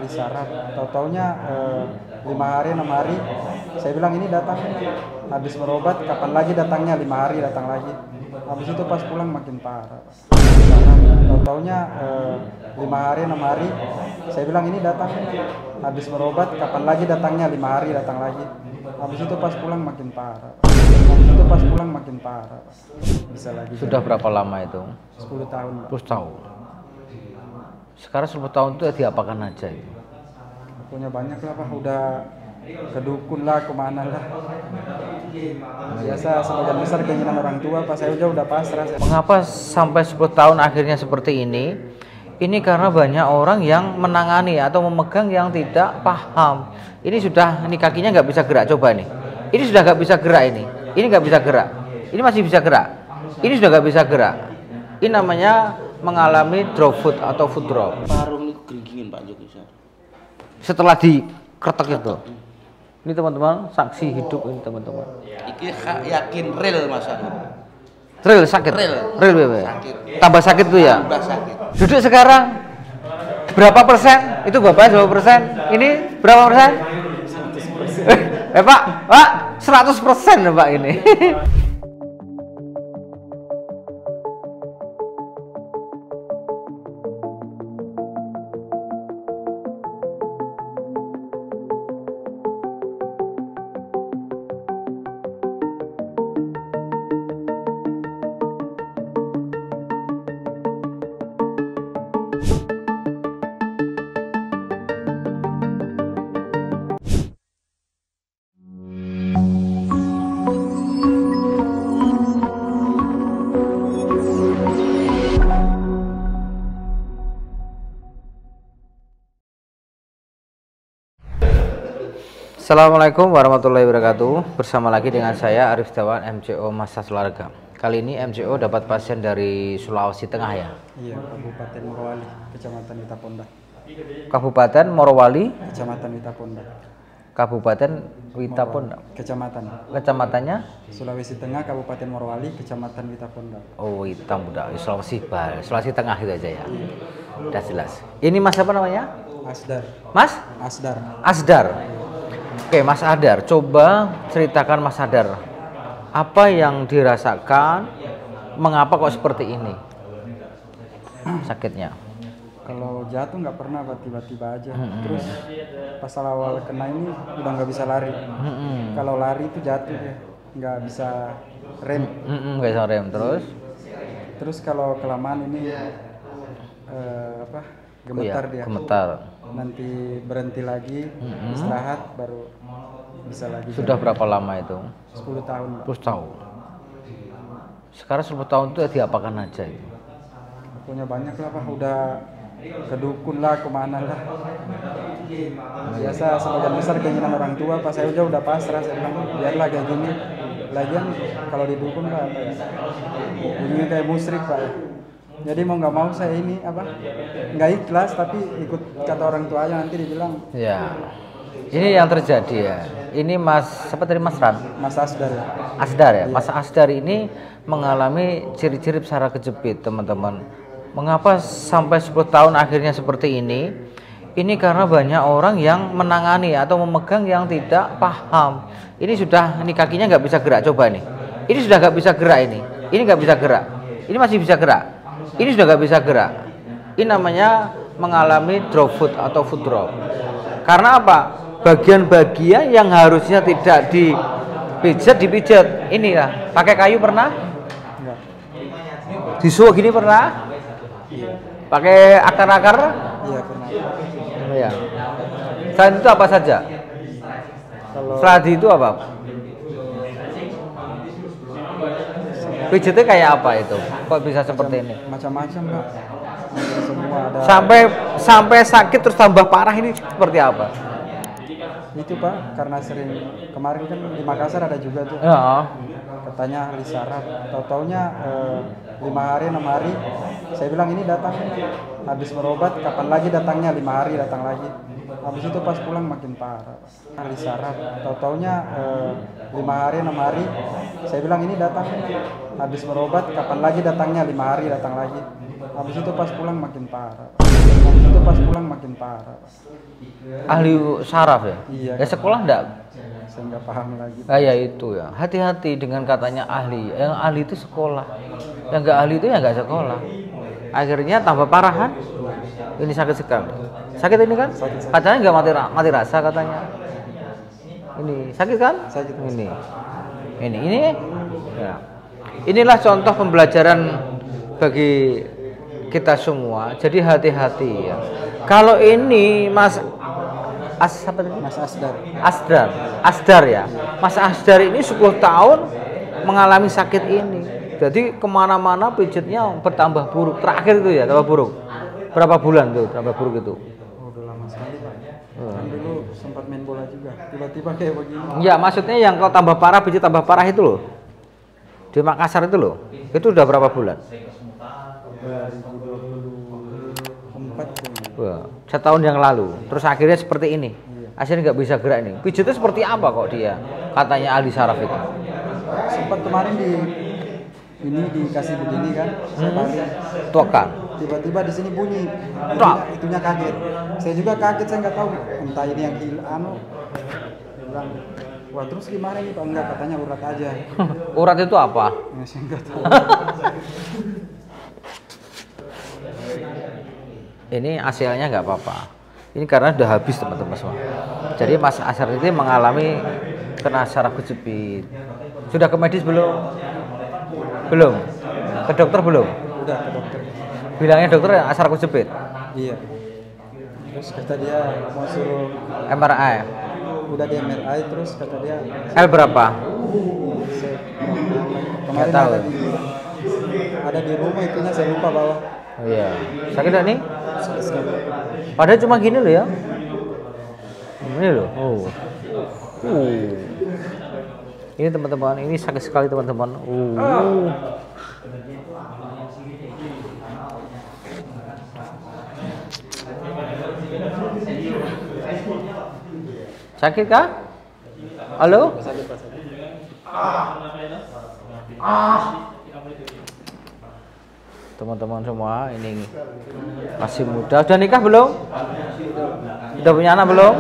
katanya list saraf, taunya 5 hari 6 hari. Saya bilang ini datang habis berobat, kapan lagi datangnya? 5 hari datang lagi. Habis itu pas pulang makin parah. Taunya 5 hari 6 hari. Saya bilang ini datang habis berobat, kapan lagi datangnya? 5 hari datang lagi. Habis itu pas pulang makin parah. Bisa lagi. Sudah berapa lama itu? 10 tahun. 10 tahun. Sekarang 10 tahun itu diapakan aja itu? Punya banyak lah Pak, udah ke dukun lah, kemana lah. Biasa sebagian besar keinginan orang tua, Pak, saya udah pasrah. Mengapa sampai 10 tahun akhirnya seperti ini? Ini karena banyak orang yang menangani atau memegang yang tidak paham. Ini kakinya nggak bisa gerak, coba nih. Ini sudah nggak bisa gerak ini nggak bisa gerak. Ini masih bisa gerak. Ini sudah nggak bisa gerak. Ini namanya mengalami drop foot atau foot drop. Parung itu keringin Pak Joko. Setelah dikretek itu. Ini teman-teman, saksi hidup ini teman-teman. Iki yakin real Mas. Real sakit. Real bebe. Sakit. Tambah sakit tuh ya. Tambah sakit. Duduk sekarang berapa persen? Itu Bapak berapa persen? Ini berapa persen? 100%. Pak, 100% Pak ini. Assalamualaikum warahmatullahi wabarakatuh. Bersama lagi dengan saya Arif Setiawan, MCO Massage Olahraga. Kali ini MCO dapat pasien dari Sulawesi Tengah ya? Iya, Kabupaten Morowali, Kecamatan Witaponda. Kabupaten Morowali, Kecamatan Witaponda. Kabupaten Witaponda. Kecamatannya? Sulawesi Tengah, Kabupaten Morowali, Kecamatan Witaponda. Oh, Witaponda, Sulawesi Tengah itu aja ya. Udah jelas. Ini Mas apa namanya? Asdar. Mas? Asdar. Oke, Mas Adar, coba ceritakan Mas Adar, apa yang dirasakan, mengapa kok seperti ini sakitnya? Kalau jatuh nggak pernah, tiba-tiba aja. Terus pas awal kena ini udah nggak bisa lari. Kalau lari itu jatuh ya, nggak bisa rem. Nggak bisa rem. Terus kalau kelamaan ini gemetar dia. Gemetar. Nanti berhenti lagi, istirahat baru bisa lagi. Sudah berapa lama itu? 10 tahun. 10 tahun. Sekarang 10 tahun itu diapakan aja itu? Punya banyak lah Pak, udah ke dukun lah, kemana lah. Biasa sebagian besar keinginan orang tua, Pak, saya udah pasrah. Saya bilang biarlah kayak gini. Lagian kalau di dukun Pak, bunyinya kayak musyrik Pak. Jadi mau nggak mau saya ini nggak ikhlas, tapi ikut kata orang tua aja, nanti dibilang. Ya, ini yang terjadi ya. Ini Mas, siapa tadi Mas Ran? Mas Asdar ya. Asdar ya. Iya. Mas Asdar ini mengalami ciri-ciri saraf kejepit teman-teman. Mengapa sampai 10 tahun akhirnya seperti ini? Ini karena banyak orang yang menangani atau memegang yang tidak paham. Ini kakinya nggak bisa gerak, coba nih. Ini sudah nggak bisa gerak ini nggak bisa gerak. Ini masih bisa gerak. Ini sudah nggak bisa gerak. Ini namanya mengalami drop foot atau foot drop. Karena apa? Bagian-bagian yang harusnya tidak dipijat. Ini lah. Pakai kayu pernah? Enggak. Disuap gini pernah? Iya. Pakai akar-akar? Iya pernah. Ya. Selain itu apa saja? Setelah itu apa? Pijatnya kayak apa itu? Kok bisa seperti ini? Macam-macam Pak. Semua ada. Sampai sakit terus tambah parah, ini seperti apa? Itu Pak, karena sering kemarin kan di Makassar ada juga tuh. Ya. Katanya list saraf, taunya 5 hari 6 hari. Saya bilang ini datang habis berobat, kapan lagi datangnya? 5 hari datang lagi. Habis itu pas pulang makin parah. List saraf, taunya 5 hari 6 hari. Saya bilang ini datang habis berobat, kapan lagi datangnya? 5 hari datang lagi. Habis itu pas pulang makin parah, Pak. Habis itu pas pulang makin parah, Pak. Ahli saraf ya? Iya. Ya sekolah enggak? Saya nggak paham lagi. Ah, ya itu ya. Hati-hati dengan katanya ahli. Yang ahli itu sekolah. Yang enggak ahli itu ya enggak sekolah. Akhirnya tambah parahan. Ini sakit sekali. Sakit ini kan? Sakit. Katanya enggak mati rasa katanya. Ini sakit kan? Sakit. Ini. Ya. Inilah contoh pembelajaran bagi kita semua. Jadi hati-hati ya. Kalau ini Mas apa tadi? Mas Asdar. Asdar ya. Mas Asdar ini 10 tahun mengalami sakit ini. Jadi kemana-mana pijitnya bertambah buruk. Terakhir itu ya tambah buruk. Berapa bulan tuh tambah buruk itu? Oh, udah lama sekali, Pak. Kan dulu sempat main bola juga. Tiba-tiba kayak begini. Ya maksudnya yang kau tambah parah, pijit tambah parah itu loh. Di Makassar itu loh. Itu udah berapa bulan? 2024 tuh. Wah, setahun yang lalu. Terus akhirnya seperti ini. Akhirnya nggak bisa gerak nih. Pijitnya seperti apa kok dia? Katanya ahli saraf itu. Sempat kemarin dikasih begini kan, sekali. Tuakan. Tiba-tiba di sini bunyi. Itunya kaget. Saya juga kaget, saya nggak tahu entah ini yang dia bilang, wah terus gimana nih Pak? Enggak, katanya urat aja. Urat itu apa? Ya, saya nggak tahu. Ini hasilnya nggak apa-apa. Ini karena udah habis teman-teman semua. Jadi Mas Asar ini mengalami kena saraf kejepit. Sudah ke medis belum? Belum. Ke dokter belum? Udah ke dokter. Bilangnya dokter saraf kejepit. Iya. Terus kata dia mau suruh MRI. udah di MRI, terus kata dia L berapa? kemarin tahu. ada di rumah, itunya saya lupa bawa. Oh iya. Sakit nggak nih? Sakit sekali. Padahal cuma gini loh ya. Ini loh. Ini teman-teman, ini sakit sekali teman-teman. Sakit kah? Halo? Sakit, Pak. Teman-teman semua, ini masih muda. Udah nikah belum? Udah punya anak belum?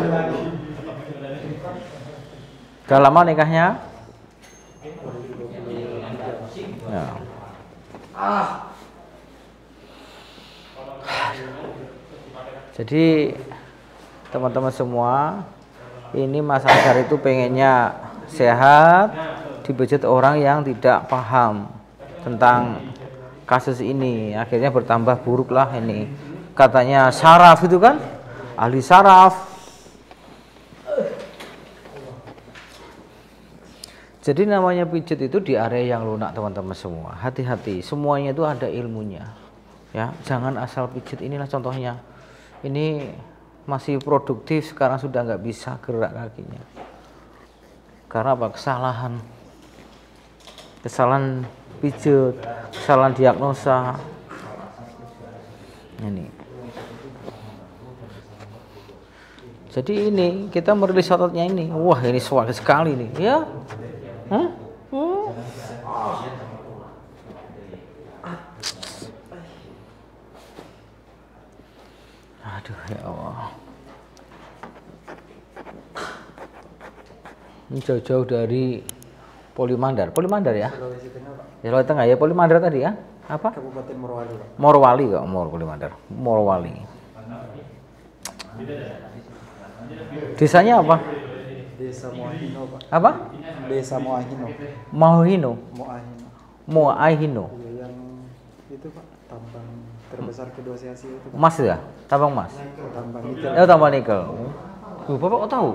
Udah lama nikahnya? Ya. Jadi teman-teman semua, ini Mas Asar itu pengennya sehat, dipijit orang yang tidak paham tentang kasus ini. Akhirnya bertambah buruk lah ini. Katanya saraf itu kan, ahli saraf. Jadi namanya pijit itu di area yang lunak teman-teman semua. Hati-hati, semuanya itu ada ilmunya. Ya, jangan asal pijit. Inilah contohnya. Ini masih produktif, sekarang sudah nggak bisa gerak kakinya. Karena apa? Kesalahan pijit, kesalahan diagnosa. Ini. Jadi ini kita merilis ototnya ini. Wah, ini suara sekali nih, ya. Aduh ya Allah. Ini jauh-jauh dari Polimandar ya? Sulawesi Tengah, Pak. Sulawesi Tengah ya, Polimandar tadi ya? Apa? Kabupaten Morowali, Pak. Morowali kok, Polimandar. Morowali. Desanya apa? Desa Moahino, Pak. Apa? Desa Moahino. Moahino. Moahino. Moahino. Iya, yang itu, Pak, tambang terbesar kedua se Asia itu, Pak. Mas ya? Tambang emas. Tambang nikel. Tambang nikel. Bapak kok tahu?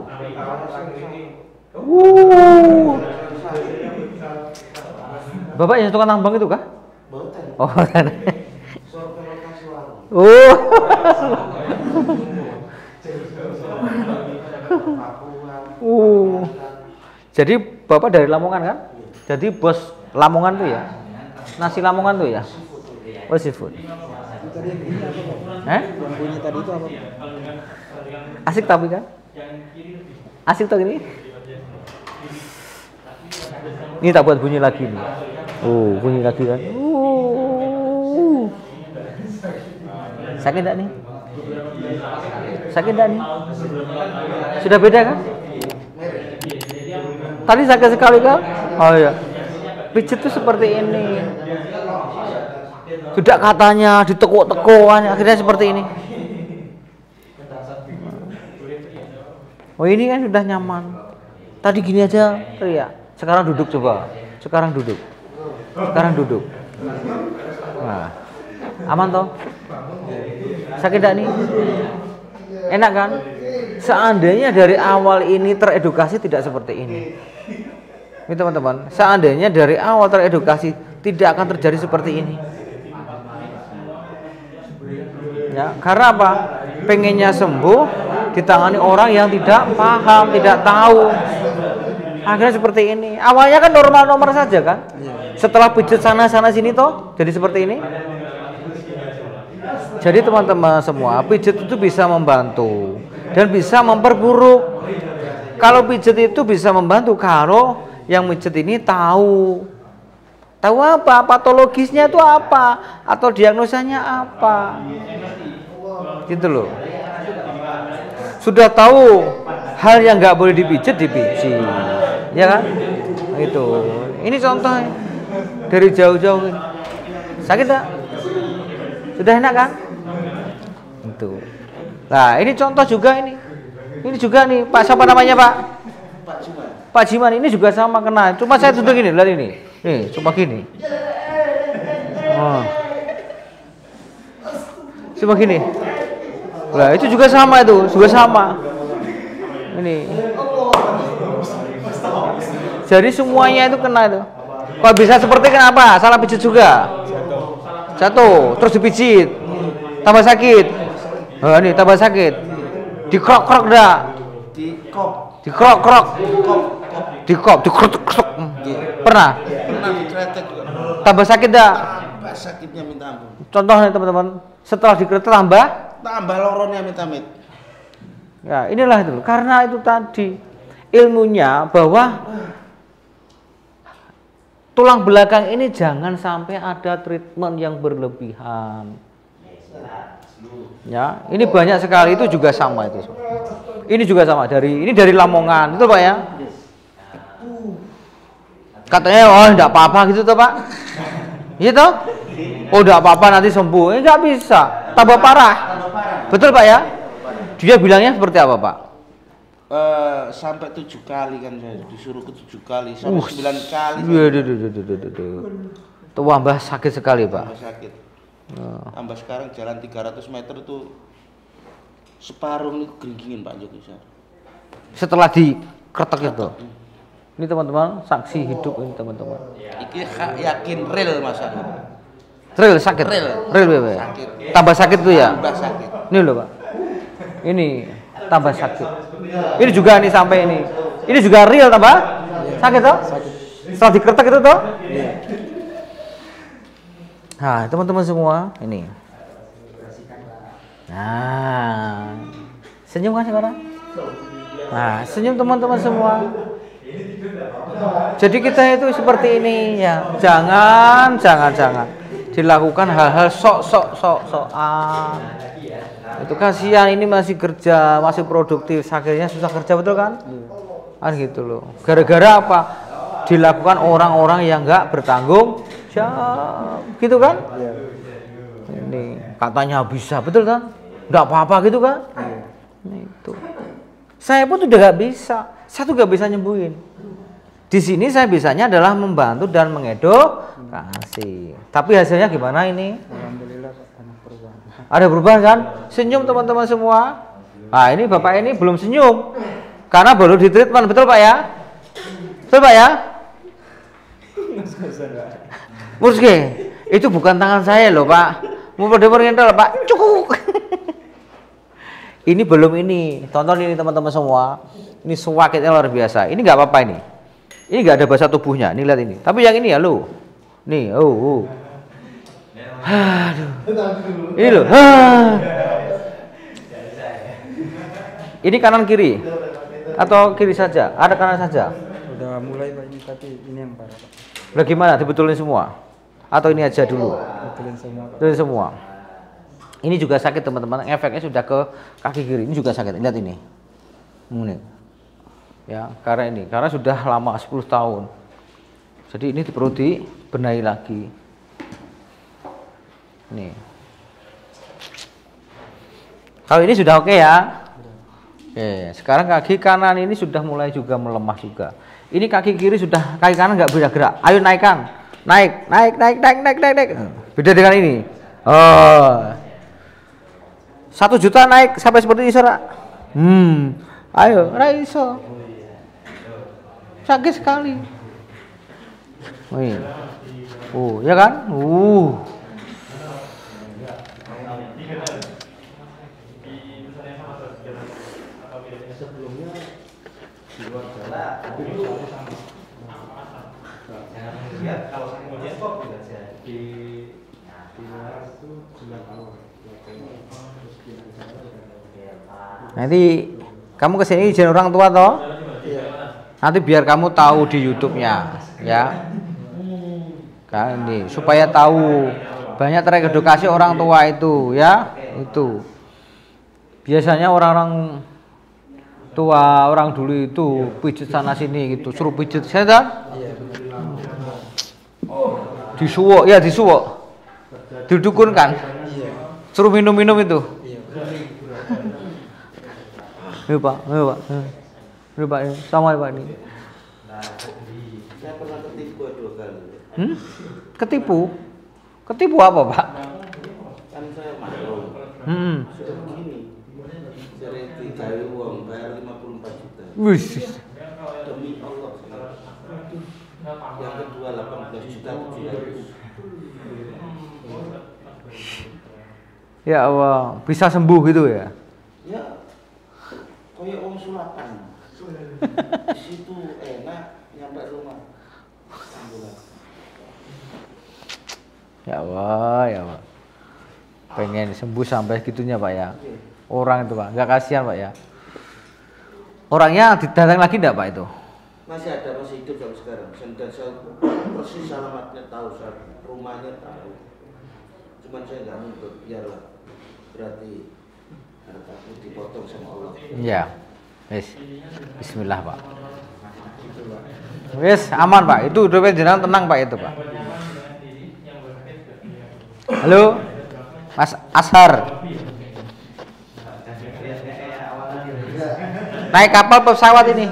Bapak yang tukang tambang itu kah? Oh, kan. Jadi Bapak dari Lamongan kan? Jadi bos Lamongan tuh ya? Nasi Lamongan tuh ya? Oh, seafood. Tadi yang ini apa, Pak? Yang bunyi tadi itu apa, Pak? Asik tapi kan? Asik tuh ini? Ini tak buat bunyi lagi nih. Bunyi lagi kan? Sakit enggak nih? Sakit enggak nih? Sudah beda kan? Tadi sakit sekali kan? Oh iya. Pijit tuh seperti ini. Sudah katanya ditekuk-tekukan, akhirnya seperti ini. Oh ini kan sudah nyaman. Tadi gini aja, ya. Sekarang duduk coba. Sekarang duduk. Sekarang duduk. Nah, aman toh? Sakit enggak nih? Enak kan? Seandainya dari awal ini teredukasi tidak seperti ini. Ini teman-teman, seandainya dari awal teredukasi tidak akan terjadi seperti ini. Ya, karena apa? Pengennya sembuh ditangani orang yang tidak paham, tidak tahu. Akhirnya seperti ini. Awalnya kan normal-normal saja kan? Setelah pijat sana-sana sini toh jadi seperti ini. Jadi teman-teman semua, pijat itu bisa membantu dan bisa memperburuk. Kalau pijat itu bisa membantu kalau yang pijat ini tahu apa patologisnya itu apa atau diagnosanya apa, gitu loh. Sudah tahu hal yang nggak boleh dipijat, ya kan? Itu. Ini contohnya dari jauh-jauh. Sakit tak? Sudah enak kan? Itu. Nah, ini contoh juga ini. Ini juga nih, Pak siapa namanya Pak? Pak Jiman ini juga sama kena. Cuma saya duduk gini, lihat ini. Nih, coba gini. Oh. Coba gini. Lah, itu juga sama itu, juga sama. Ini. Jadi semuanya itu kena itu. Kok bisa seperti kenapa? Salah pijit juga. Jatuh, terus dipijit. Tambah sakit. Oh, ini tambah sakit. Dikrok-krok dah. Dikrok-krok. Dikrok-krok. Pernah? Pernah dikretek juga. Tambah sakit dah. Tambah sakitnya minta ampun. Contohnya teman-teman, setelah dikretek Tambah loronya minta amit. ya inilah itu. Karena itu tadi ilmunya bahwa tulang belakang ini jangan sampai ada treatment yang berlebihan. Ya, ini banyak sekali, itu juga sama itu. Ini juga sama dari Lamongan itu Pak ya. Katanya oh enggak apa-apa gitu toh Pak. Iya toh? Oh enggak apa-apa nanti sembuh. Enggak bisa, tambah parah. Betul Pak ya? Dia bilangnya seperti apa Pak? Sampai 7 kali kan saya disuruh ke 7 kali sampai 9 kali. Tambah sakit sekali Pak. Tambah sakit. Tambah sekarang jalan 300 meter itu separuh ini keringkingin Pak Joki. Setelah diketek itu. Ini teman-teman saksi hidup ini teman-teman. Iki yakin real masa. Real sakit. Real ya. Sakit. Tambah sakit tuh ya. Tambah sakit. Ini loh Pak. Ini tambah sakit. Ini juga nih sampai ini. Ini juga real tambah sakit toh? Setelah diketek itu toh? Nah, teman-teman semua, ini. Nah, senyum kan sekarang? Nah, senyum teman-teman semua. Jadi kita itu seperti ini ya. Jangan dilakukan hal-hal sok-sokan. Itu kasihan, ini masih kerja, masih produktif, akhirnya susah kerja, betul kan? Kan gitu loh. Gara-gara apa? Dilakukan orang-orang yang nggak bertanggung jawab, gitu kan? Ini katanya bisa, betul kan? Nggak apa-apa gitu kan? Itu. Saya pun udah nggak bisa, saya tuh nggak bisa nyembuhin. Di sini saya bisanya adalah membantu dan mengedukasi. Tapi hasilnya gimana ini? Alhamdulillah banyak perubahan. Ada perubahan kan? Senyum teman-teman semua. Nah ini Bapak ini belum senyum karena baru di treatment, betul Pak ya? Betul Pak ya? Murske, itu bukan tangan saya loh Pak. Mau pada Pak, cukup. Ini belum ini. Tonton ini teman-teman semua. Ini sakitnya luar biasa. Ini nggak apa-apa ini. Ini nggak ada bahasa tubuhnya. Nih lihat ini. Tapi yang ini ya lo. Nih, Aduh. Ini loh. Ini kanan kiri atau kiri saja? Ada kanan saja? Udah mulai Pak ini, tapi ini yang parah Pak. Udah gimana? Dibetulin semua? Atau ini aja dulu? Betulin semua Pak. Betulin semua. Ini juga sakit teman-teman, efeknya sudah ke kaki kiri. Ini juga sakit, lihat ini. Ini. Ya, karena sudah lama 10 tahun. Jadi ini perlu dibenahi lagi. Nih. Kalau ini sudah oke ya. Oke, sekarang kaki kanan ini sudah mulai juga melemah juga. Ini kaki kiri sudah, kaki kanan nggak bisa gerak. Ayo naikkan, naik. Beda dengan ini. Oh, 1 juta naik sampai seperti ini Sora. Ayo, raiso. Sakit sekali. Ya kan? Nanti kamu kesini izin orang tua toh? Nanti biar kamu tahu di YouTube-nya, ya. Kan ini supaya tahu banyak teredukasi orang tua itu, ya. Itu biasanya orang-orang tua, orang dulu itu pijit sana sini gitu, suruh pijit, saya tahu. Disuwok, ya disuwok, didukun kan, suruh minum-minum itu. Ini Pak, ini Pak, sama Pak ini. Saya pernah ketipu 2 kali. Ketipu apa Pak? Kan saya maklum. Sudah begini. Saya digawe uang bayar 54 juta. Wih. Demi Allah. Yang kedua 18 juta 700. Ya Allah, bisa sembuh gitu ya? Ya. Kayak orang sulapan. Di situ enak, nyampe rumah. Alhamdulillah. Ya Allah. Pengen sembuh sampai gitunya Pak ya. Orang itu Pak, nggak kasihan Pak ya. Orangnya datang lagi enggak Pak itu? Masih ada, masih hidup sampai sekarang. Dan saya persis alamatnya tahu, rumahnya tahu. Cuman saya nggak nuntut, biarlah. Berarti hartaku dipotong sama Allah. Iya. Wis. Bismillah Pak. Wis, aman Pak. Itu udah jenengan tenang Pak itu Pak. Halo. Mas Ashar. Naik kapal pesawat ini.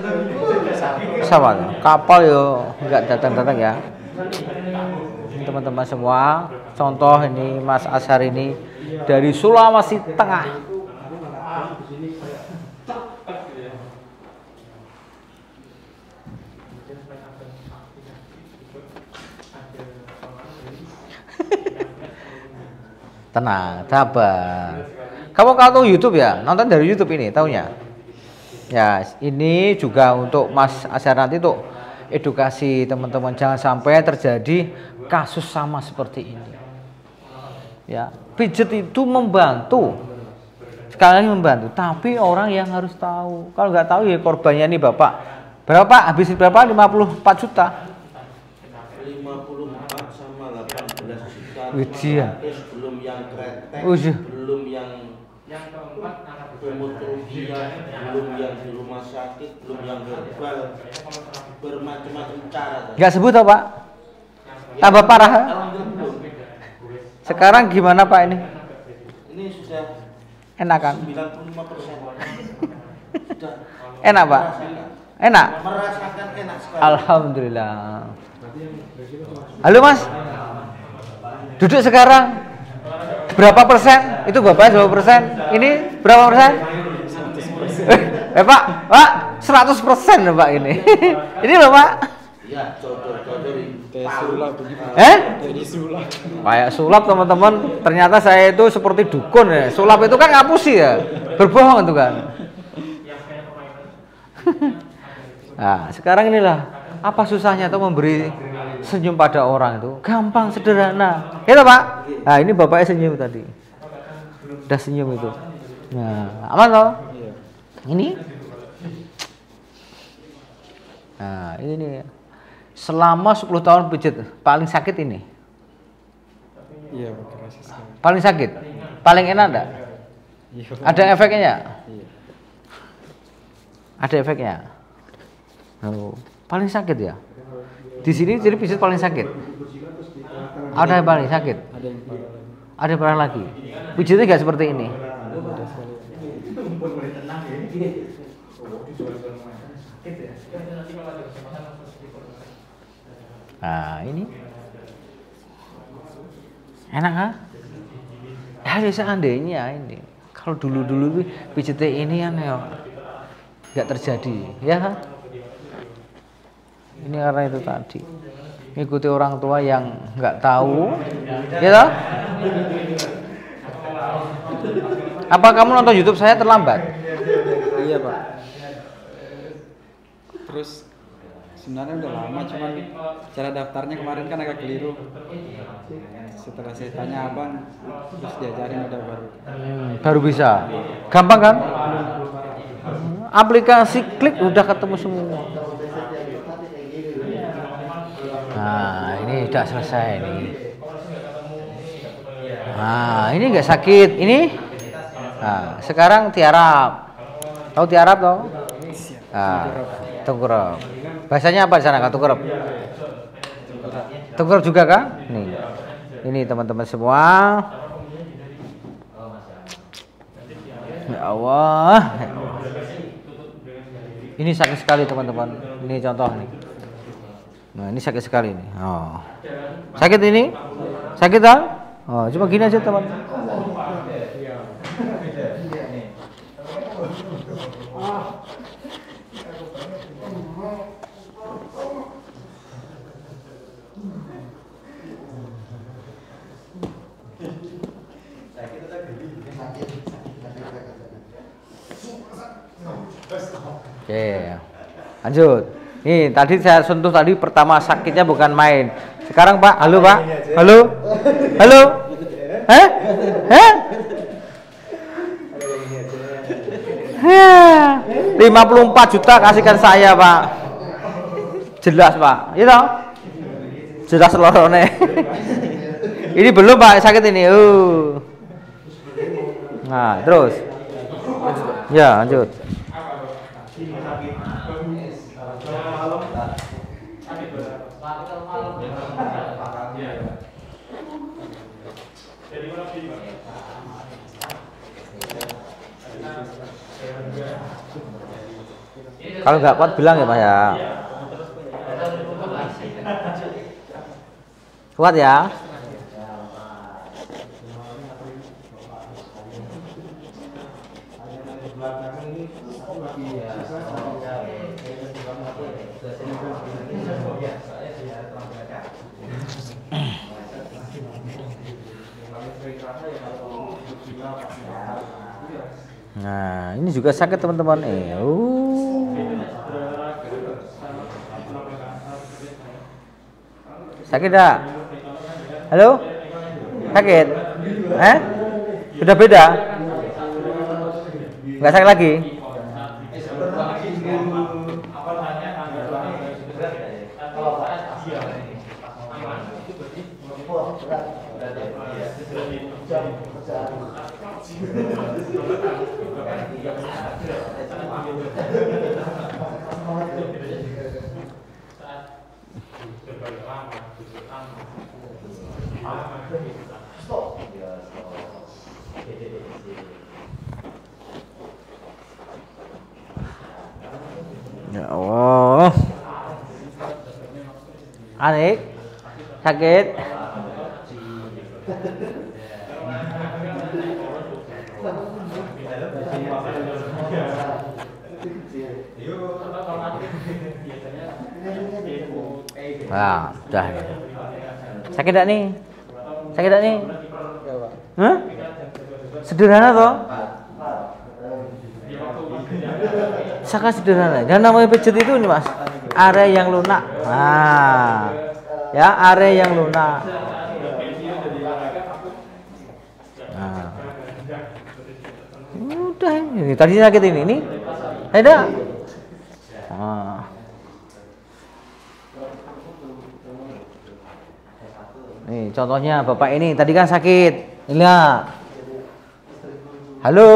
Pesawat. Kapal yo enggak datang-datang ya. Teman-teman semua, contoh ini Mas Ashar ini dari Sulawesi Tengah. Tenang, sabar. Kamu kalau tahu YouTube ya, nonton dari YouTube ini, taunya. Ya, ini juga untuk Mas Ashar nanti tuh edukasi teman-teman, jangan sampai terjadi kasus sama seperti ini. Ya, pijet itu membantu, sekali lagi membantu, tapi orang yang harus tahu. Kalau nggak tahu ya korbannya nih Bapak. Berapa Pak? Habis berapa? 54 juta. 54 sama 18 juta. Ujian. Belum yang kretek, Ujian. belum yang kemotrofian, belum yang di rumah sakit, belum yang herbal, bermacam-macam cara. Nggak sebut apa Pak? Tambah parah. Sekarang gimana Pak ini? Ini sudah Enak kan? 95%. Sudah Enak Pak? Enak? merasakan enak sekali. Alhamdulillah. Halo Mas, duduk sekarang. Berapa persen? Itu Bapaknya berapa persen? Ini berapa persen? 100%. Pak, 100% loh Pak ini. Ini loh Pak. Iya, cocok-cocokin. Jadi sulap. Kayak sulap teman-teman. Ternyata saya itu seperti dukun ya. Sulap itu kan ngapusi ya. Berbohong itu kan. Nah, sekarang inilah apa susahnya tuh memberi senyum pada orang itu? Gampang, sederhana. Gitu Pak. Nah, ini Bapaknya senyum tadi. Udah senyum itu. Nah, aman toh? Ini. Nah, ini selama 10 tahun pijat paling sakit ini. Iya, paling sakit. Paling enak enggak? Ada efeknya ya? Iya. Ada efeknya. Oh, paling sakit ya? Di sini jadi pijat paling sakit. Ada yang paling sakit? Ada yang parah. Ada yang parah lagi. Pijatnya nggak seperti ini. Ada sekali. Nah, ini enak kan? Ya seandainya ini, kalau dulu pijatnya ini kan ya nggak terjadi, ya kan? Ini karena itu tadi ngikuti orang tua yang nggak tahu, ya toh? Apa kamu nonton YouTube saya terlambat? Iya Pak. Terus sebenarnya udah lama, cuman cara daftarnya kemarin kan agak keliru. Setelah saya tanya abang, terus diajarin udah baru. Baru bisa. Gampang kan? Aplikasi klik udah ketemu semua. Nah, ini udah selesai nih. Nah, ini nggak sakit. Ini. Nah, sekarang tiarap. Tahu tiarap toh? Nah, tengkurap. Bahasanya apa di sana? Tengkurap. Tengkurap juga kan? Nih. Ini teman-teman semua. Ya Allah. Ini sakit sekali teman-teman. Ini contoh nih. Nah, ini sakit sekali nih. Oh. Sakit ini? Sakit kan? Oh, cuma gini aja teman. Oke, lanjut. Nih, tadi saya sentuh tadi pertama sakitnya bukan main. Sekarang Pak, halo Pak, halo, halo, 54 juta kasihkan saya Pak. Jelas Pak, iya toh? Jelas lorone. Ini belum Pak, sakit ini. Nah, terus. Ya, lanjut. Kalau nggak kuat bilang ya Pak ya. Kuat ya. Nah, ini juga sakit teman-teman. Sakit enggak? Halo? Sakit? Sudah beda? Enggak sakit lagi? Ya Allah. Anik, sakit. Nah, udah. Sakit enggak nih? Sakit enggak nih? Hah? Sederhana toh? Sangat sederhana. Dan namanya pijat itu nih Mas, area yang lunak. Nah, ya area yang lunak. Nah, udah ini. Tadi sakit ini. Ada. Nah. Nih contohnya bapak ini tadi kan sakit, lihat. Halo.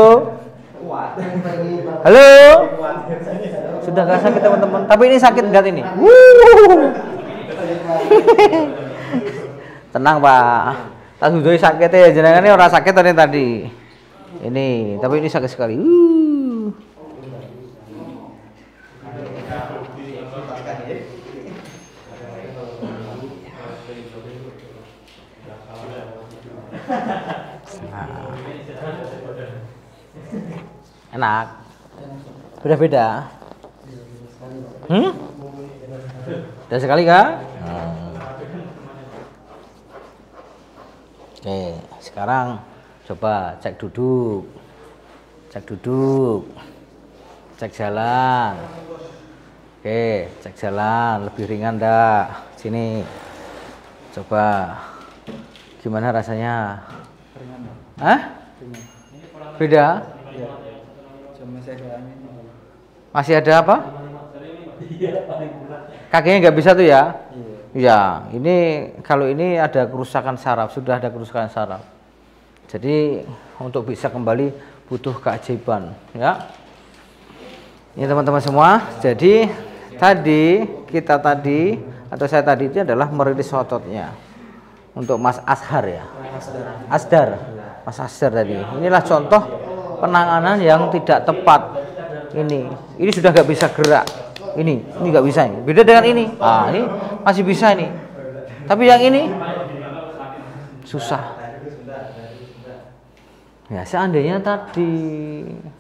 Halo. Sudah nggak sakit teman-teman. Tapi ini sakit nggak ini? Tenang Pak. Tak sudah sakit ya. Jenengan ini orang sakit tadi. Ini, tapi ini sakit sekali. Enak. Beda-beda. Beda sekali kah? Oke, sekarang coba cek duduk. Cek duduk. Cek jalan. Oke, cek jalan. Lebih ringan dah. Sini. Coba. Gimana rasanya? Ringan. Hah? Ringan. Beda? Iya. Cuma masih ada angin. Masih ada apa? Kakinya nggak bisa tuh ya? Iya. Ya, ini kalau ini ada kerusakan saraf, sudah ada kerusakan saraf. Jadi untuk bisa kembali butuh keajaiban, ya. Ini teman-teman semua. Jadi saya tadi itu adalah merilis ototnya untuk Mas Ashar ya. Asdar. Mas Asdar tadi. Inilah contoh penanganan yang tidak tepat. Ini sudah nggak bisa gerak. Ini nggak bisa ini. Beda dengan ini. Ini masih bisa ini. Tapi yang ini susah. Ya seandainya tadi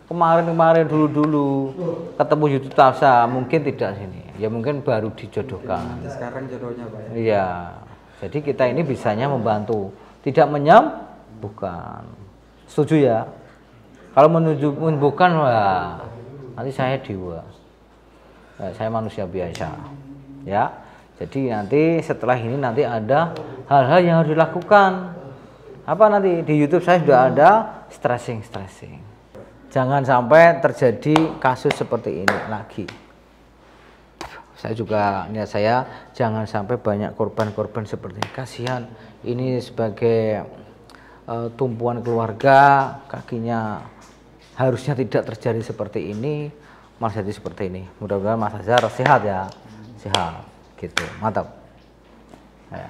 kemarin dulu ketemu YouTube Tafsa mungkin tidak sini. Ya mungkin baru dijodohkan. Sekarang jodohnya Pak. Iya. Jadi kita ini bisanya membantu, tidak menyembuhkan. Setuju ya? Kalau menyembuhkan wah nanti saya dewa. Saya manusia biasa. Ya. Jadi nanti setelah ini nanti ada hal-hal yang harus dilakukan. Apa nanti di YouTube saya sudah ada stressing. Jangan sampai terjadi kasus seperti ini lagi. Saya juga niat saya jangan sampai banyak korban-korban seperti ini. Kasihan ini sebagai tumpuan keluarga, kakinya harusnya tidak terjadi seperti ini, malah jadi seperti ini. Mudah-mudahan Mas Azhar sehat ya, sehat gitu, mantap. Ya.